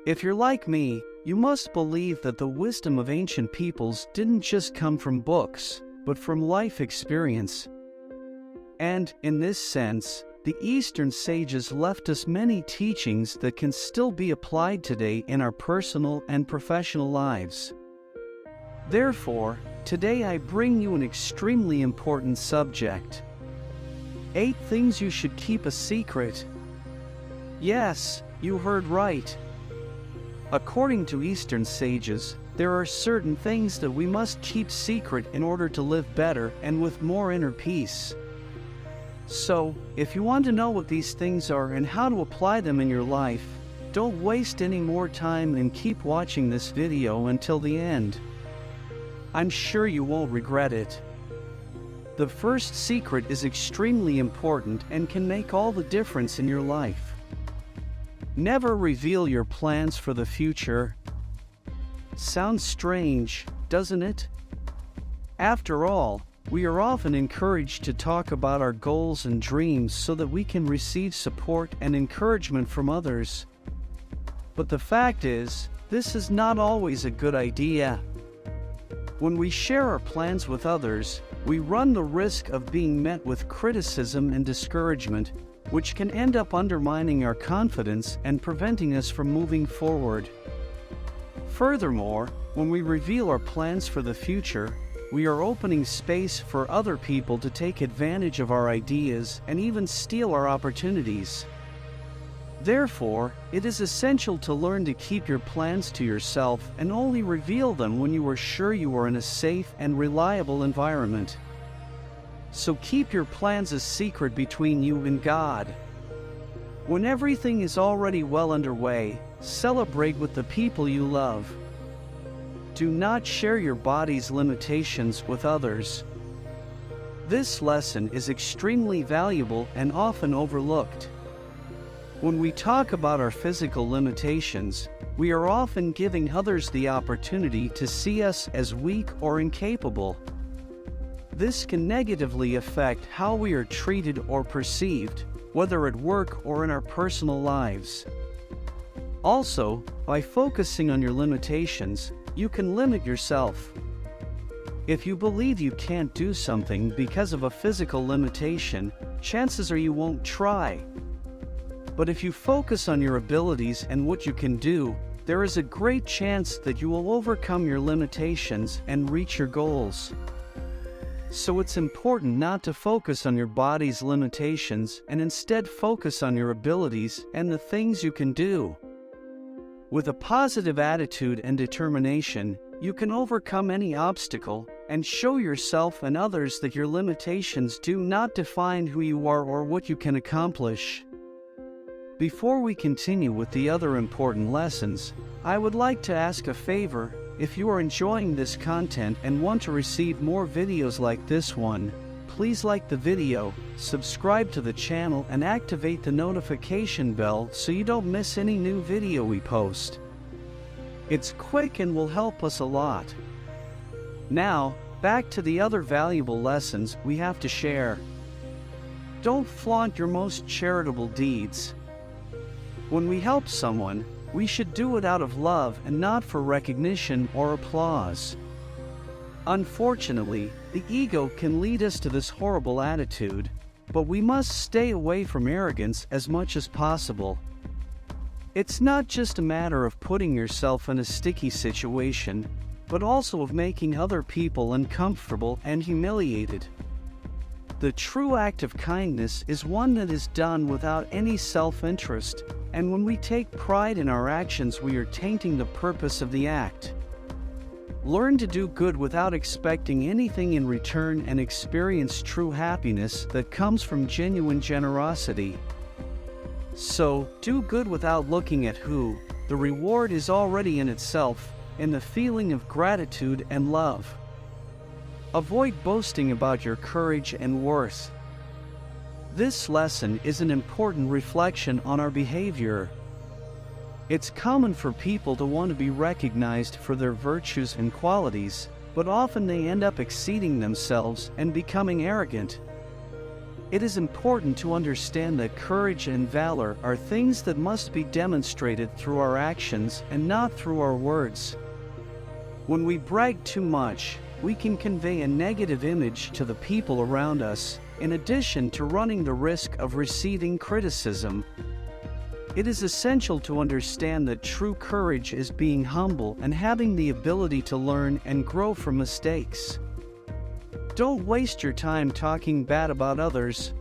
If you're like me, you must believe that the wisdom of ancient peoples didn't just come from books, but from life experience. And, in this sense, the Eastern sages left us many teachings that can still be applied today in our personal and professional lives. Therefore, today I bring you an extremely important subject. 8 things you should keep a secret. Yes, you heard right. According to Eastern sages, there are certain things that we must keep secret in order to live better and with more inner peace. So, if you want to know what these things are and how to apply them in your life, don't waste any more time and keep watching this video until the end. I'm sure you won't regret it. The first secret is extremely important and can make all the difference in your life. Never reveal your plans for the future. Sounds strange, doesn't it? After all, we are often encouraged to talk about our goals and dreams so that we can receive support and encouragement from others. But the fact is, this is not always a good idea. When we share our plans with others, we run the risk of being met with criticism and discouragement, which can end up undermining our confidence and preventing us from moving forward. Furthermore, when we reveal our plans for the future, we are opening space for other people to take advantage of our ideas and even steal our opportunities. Therefore, it is essential to learn to keep your plans to yourself and only reveal them when you are sure you are in a safe and reliable environment. So keep your plans a secret between you and God. When everything is already well underway, celebrate with the people you love. Do not share your body's limitations with others. This lesson is extremely valuable and often overlooked. When we talk about our physical limitations, we are often giving others the opportunity to see us as weak or incapable. This can negatively affect how we are treated or perceived, whether at work or in our personal lives. Also, by focusing on your limitations, you can limit yourself. If you believe you can't do something because of a physical limitation, chances are you won't try. But if you focus on your abilities and what you can do, there is a great chance that you will overcome your limitations and reach your goals. So it's important not to focus on your body's limitations and instead focus on your abilities and the things you can do. With a positive attitude and determination, you can overcome any obstacle and show yourself and others that your limitations do not define who you are or what you can accomplish. Before we continue with the other important lessons, I would like to ask a favor. If you are enjoying this content and want to receive more videos like this one, please like the video, subscribe to the channel and activate the notification bell so you don't miss any new video we post. It's quick and will help us a lot. Now, back to the other valuable lessons we have to share. Don't flaunt your most charitable deeds. When we help someone, we should do it out of love and not for recognition or applause. Unfortunately, the ego can lead us to this horrible attitude, but we must stay away from arrogance as much as possible. It's not just a matter of putting yourself in a sticky situation, but also of making other people uncomfortable and humiliated. The true act of kindness is one that is done without any self-interest, and when we take pride in our actions, we are tainting the purpose of the act. Learn to do good without expecting anything in return and experience true happiness that comes from genuine generosity. So, do good without looking at who. The reward is already in itself, in the feeling of gratitude and love. Avoid boasting about your courage and worth. This lesson is an important reflection on our behavior. It's common for people to want to be recognized for their virtues and qualities, but often they end up exceeding themselves and becoming arrogant. It is important to understand that courage and valor are things that must be demonstrated through our actions and not through our words. When we brag too much, we can convey a negative image to the people around us, in addition to running the risk of receiving criticism. It is essential to understand that true courage is being humble and having the ability to learn and grow from mistakes. Don't waste your time talking bad about others.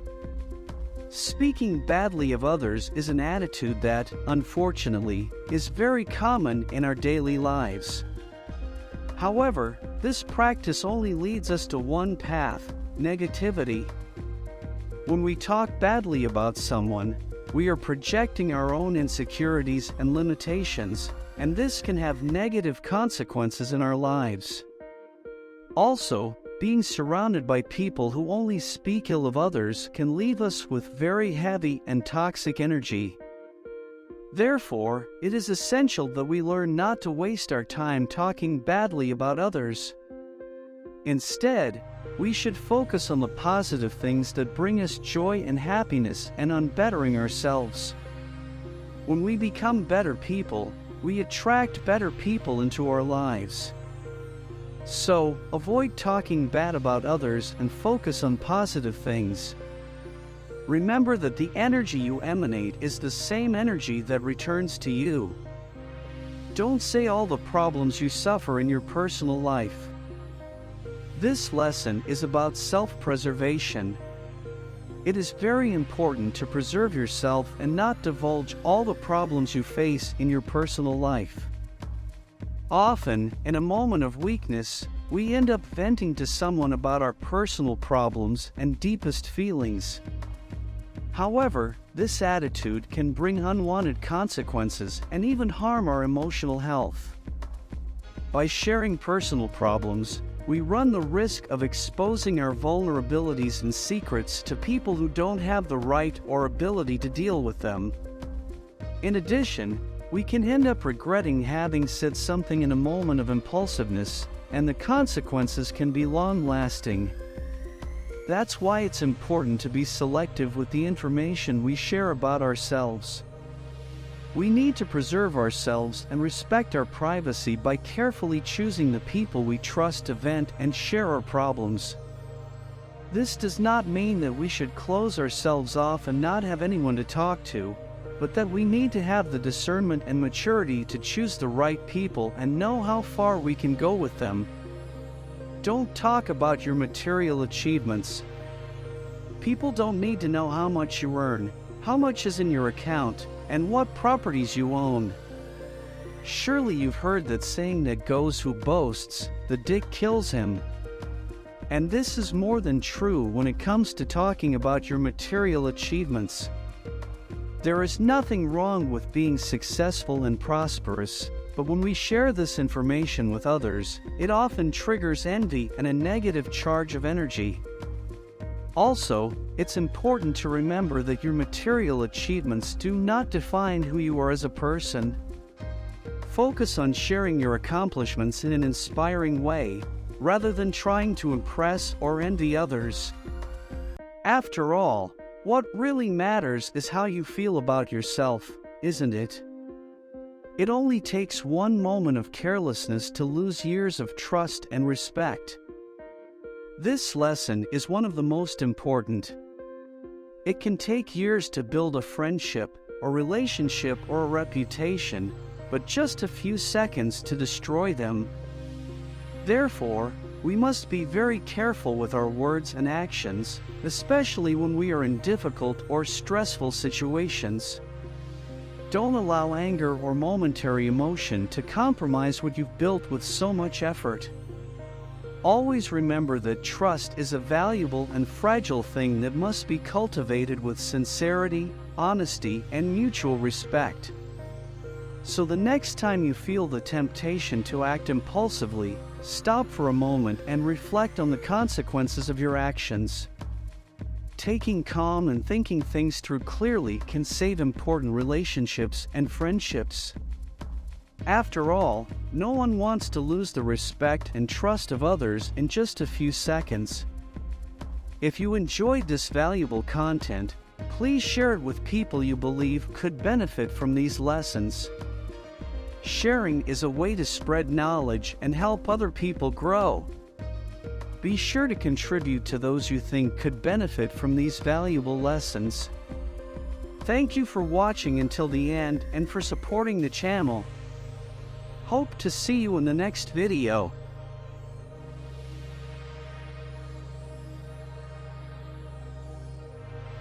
Speaking badly of others is an attitude that, unfortunately, is very common in our daily lives. However, this practice only leads us to one path: negativity. When we talk badly about someone, we are projecting our own insecurities and limitations, and this can have negative consequences in our lives. Also, being surrounded by people who only speak ill of others can leave us with very heavy and toxic energy. Therefore, it is essential that we learn not to waste our time talking badly about others. Instead, we should focus on the positive things that bring us joy and happiness and on bettering ourselves. When we become better people, we attract better people into our lives. So, avoid talking bad about others and focus on positive things. Remember that the energy you emanate is the same energy that returns to you. Don't say all the problems you suffer in your personal life. This lesson is about self-preservation. It is very important to preserve yourself and not divulge all the problems you face in your personal life. Often, in a moment of weakness, we end up venting to someone about our personal problems and deepest feelings. However, this attitude can bring unwanted consequences and even harm our emotional health. By sharing personal problems, we run the risk of exposing our vulnerabilities and secrets to people who don't have the right or ability to deal with them. In addition, we can end up regretting having said something in a moment of impulsiveness, and the consequences can be long-lasting. That's why it's important to be selective with the information we share about ourselves. We need to preserve ourselves and respect our privacy by carefully choosing the people we trust to vent and share our problems. This does not mean that we should close ourselves off and not have anyone to talk to, but that we need to have the discernment and maturity to choose the right people and know how far we can go with them. Don't talk about your material achievements. People don't need to know how much you earn, how much is in your account, and what properties you own. Surely you've heard that saying that goes who boasts, the dick kills him. And this is more than true when it comes to talking about your material achievements. There is nothing wrong with being successful and prosperous, but when we share this information with others, it often triggers envy and a negative charge of energy. Also, it's important to remember that your material achievements do not define who you are as a person. Focus on sharing your accomplishments in an inspiring way, rather than trying to impress or envy others. After all, what really matters is how you feel about yourself, isn't it? It only takes one moment of carelessness to lose years of trust and respect. This lesson is one of the most important. It can take years to build a friendship, a relationship, or a reputation, but just a few seconds to destroy them. Therefore, we must be very careful with our words and actions, especially when we are in difficult or stressful situations. Don't allow anger or momentary emotion to compromise what you've built with so much effort. Always remember that trust is a valuable and fragile thing that must be cultivated with sincerity, honesty, and mutual respect. So the next time you feel the temptation to act impulsively, stop for a moment and reflect on the consequences of your actions. Taking calm and thinking things through clearly can save important relationships and friendships. After all, no one wants to lose the respect and trust of others in just a few seconds. If you enjoyed this valuable content, please share it with people you believe could benefit from these lessons. Sharing is a way to spread knowledge and help other people grow. Be sure to contribute to those you think could benefit from these valuable lessons. Thank you for watching until the end and for supporting the channel. Hope to see you in the next video.